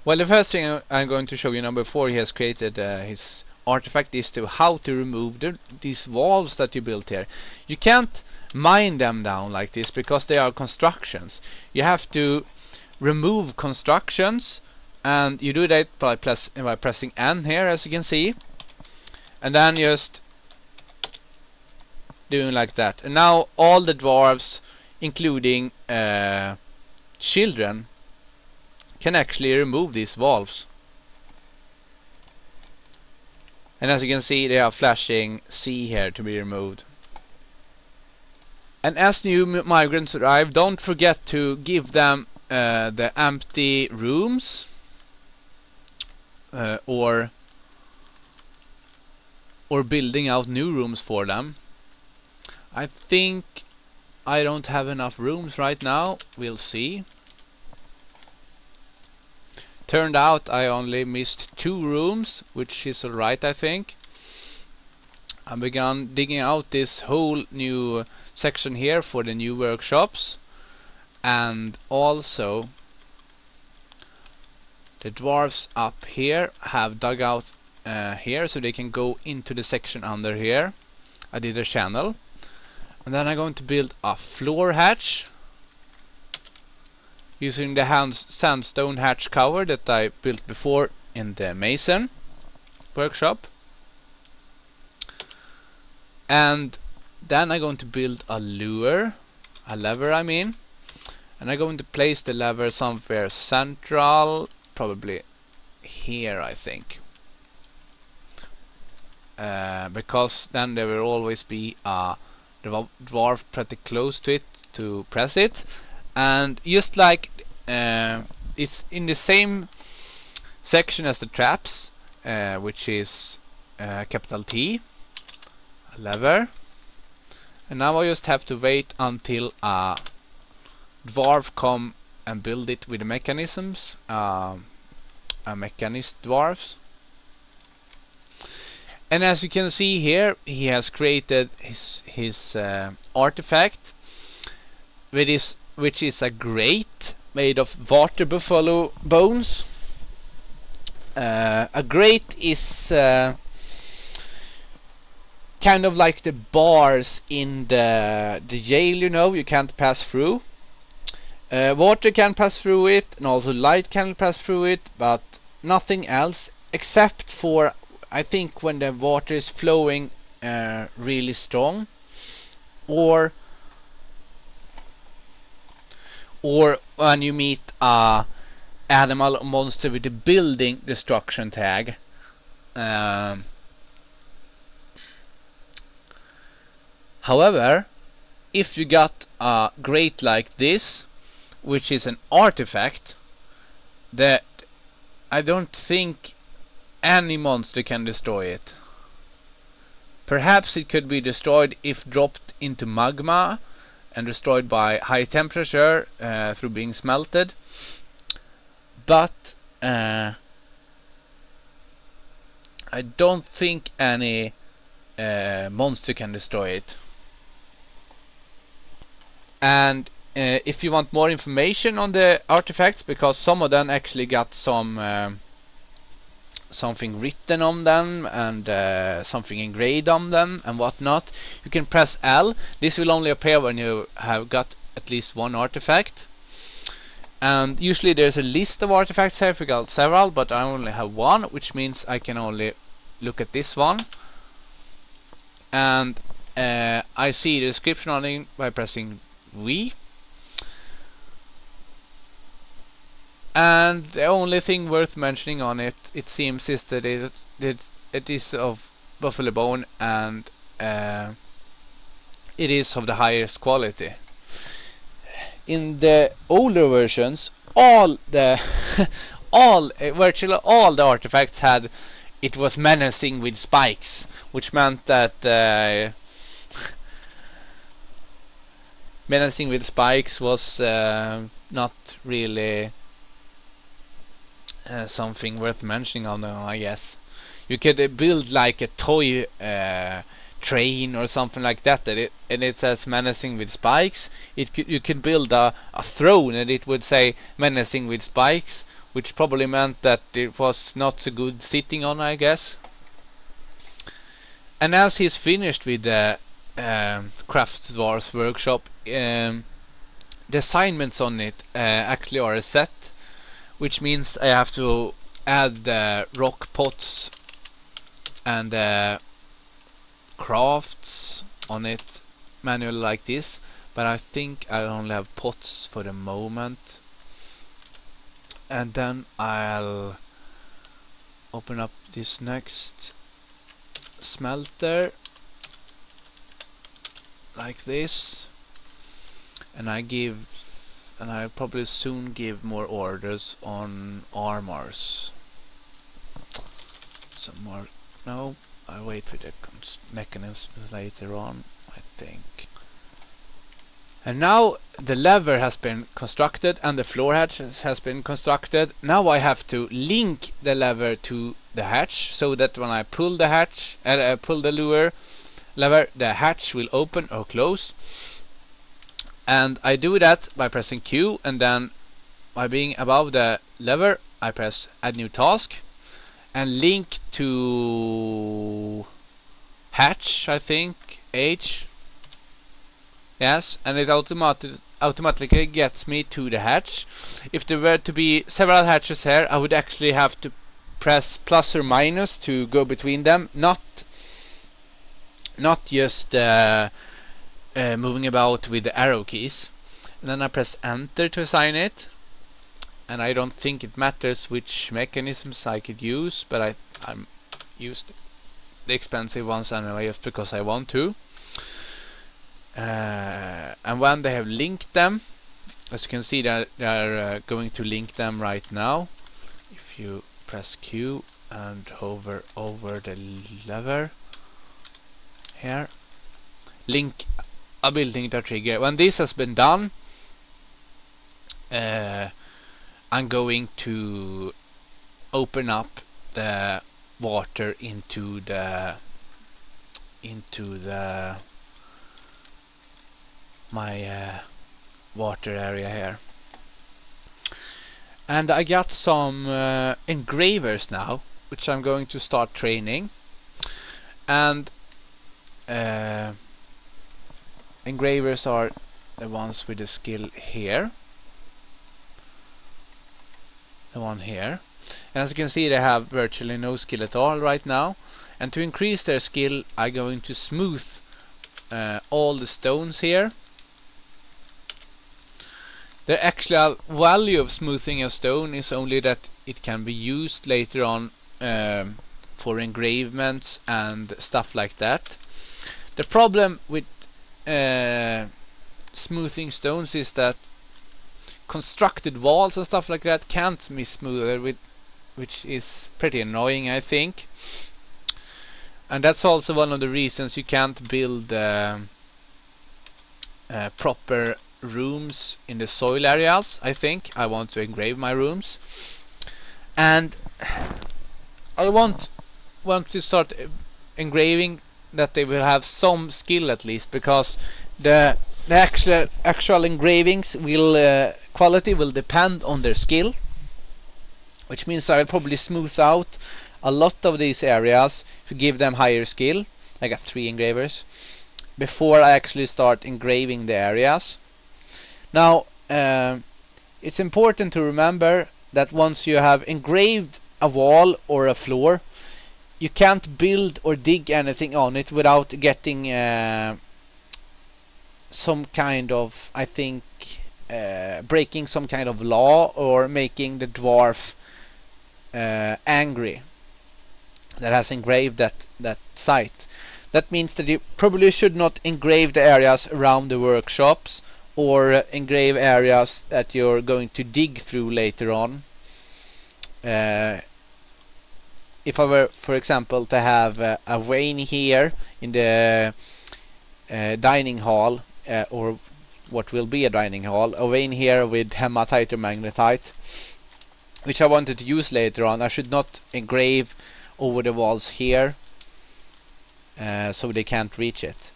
Well, the first thing I'm going to show you now before he has created his artifact is to how to remove these walls that you built here. You can't mine them down like this because they are constructions. You have to remove constructions, and you do that by pressing N here, as you can see, and then just doing like that. And now all the dwarves, including children, can actually remove these walls. And as you can see, they are flashing C here to be removed. And as new migrants arrive, don't forget to give them the empty rooms or building out new rooms for them. I think I don't have enough rooms right now. We'll see. Turned out I only missed 2 rooms, which is alright, I think. I began digging out this whole new section here for the new workshops, and also the dwarves up here have dug out here so they can go into the section under here. I did a channel, and then I'm going to build a floor hatch using the sandstone hatch cover that I built before in the mason workshop. And then I'm going to build a lever I mean, and I'm going to place the lever somewhere central, probably here, I think, because then there will always be a dwarf pretty close to it to press it. And just like it's in the same section as the traps, which is capital T, a lever. And now I just have to wait until a dwarf come and build it with the mechanisms, a mechanist dwarfs. And as you can see here, he has created his artifact, which is a grate made of water buffalo bones. A grate is kind of like the bars in the jail, you know, you can't pass through. Water can pass through it, and also light can pass through it, but nothing else, except for, I think, when the water is flowing really strong, or when you meet a animal or monster with a building destruction tag. However, if you got a grate like this, which is an artifact, that I don't think any monster can destroy it. Perhaps it could be destroyed if dropped into magma and destroyed by high temperature through being smelted, but I don't think any monster can destroy it. And if you want more information on the artifacts, because some of them actually got some something written on them and something engraved on them and whatnot, you can press L. This will only appear when you have got at least one artifact. And usually there's a list of artifacts here if you got several, but I only have one, which means I can only look at this one. And I see the description on it by pressing V. And the only thing worth mentioning on it, it seems, is that it is of buffalo bone, and it is of the highest quality. In the older versions, virtually all the artifacts had, it was menacing with spikes, which meant that menacing with spikes was not really something worth mentioning on them, I guess. You could build like a toy train or something like that, and it says menacing with spikes. You could build a throne and it would say menacing with spikes, which probably meant that it was not so good sitting on, I guess. And as he's finished with the Craft Dwarf's workshop, the assignments on it actually are a set, which means I have to add the rock pots and crafts on it manually like this, but I think I only have pots for the moment. And then I'll open up this next smelter like this, and I'll probably soon give more orders on armors. Some more. No, I'll wait for the mechanisms later on, I think. And now the lever has been constructed and the floor hatch has been constructed. Now I have to link the lever to the hatch, so that when I pull the hatch, pull the lever, the hatch will open or close. And I do that by pressing Q, and then by being above the lever, I press Add New Task and link to hatch, I think, H. Yes, and it automatically gets me to the hatch. If there were to be several hatches here, I would actually have to press plus or minus to go between them, not just moving about with the arrow keys. And then I press enter to assign it, and I don't think it matters which mechanisms I could use, but I'm used the expensive ones anyway, just because I want to. And when they have linked them, as you can see, they are going to link them right now. If you press Q and hover over the lever here, link ability to trigger. When this has been done, I'm going to open up the water into the my water area here. And I got some engravers now, which I'm going to start training. And engravers are the ones with the skill here, the one here. And as you can see, they have virtually no skill at all right now. And to increase their skill, I'm going to smooth all the stones here. The actual value of smoothing a stone is only that it can be used later on for engravements and stuff like that. The problem with smoothing stones is that constructed walls and stuff like that can't be smoothed, which is pretty annoying, I think. And that's also one of the reasons you can't build proper rooms in the soil areas. I think I want to engrave my rooms, and I want to start engraving that they will have some skill at least, because the actual engravings will quality will depend on their skill, which means I'll probably smooth out a lot of these areas to give them higher skill. I got 3 engravers before I actually start engraving the areas. Now, it's important to remember that once you have engraved a wall or a floor, you can't build or dig anything on it without getting some kind of, I think, breaking some kind of law, or making the dwarf angry that has engraved that site. That means that you probably should not engrave the areas around the workshops, or engrave areas that you're going to dig through later on. If I were, for example, to have a vein here in the dining hall, or what will be a dining hall, a vein here with hematite or magnetite, which I wanted to use later on, I should not engrave over the walls here, so they can't reach it.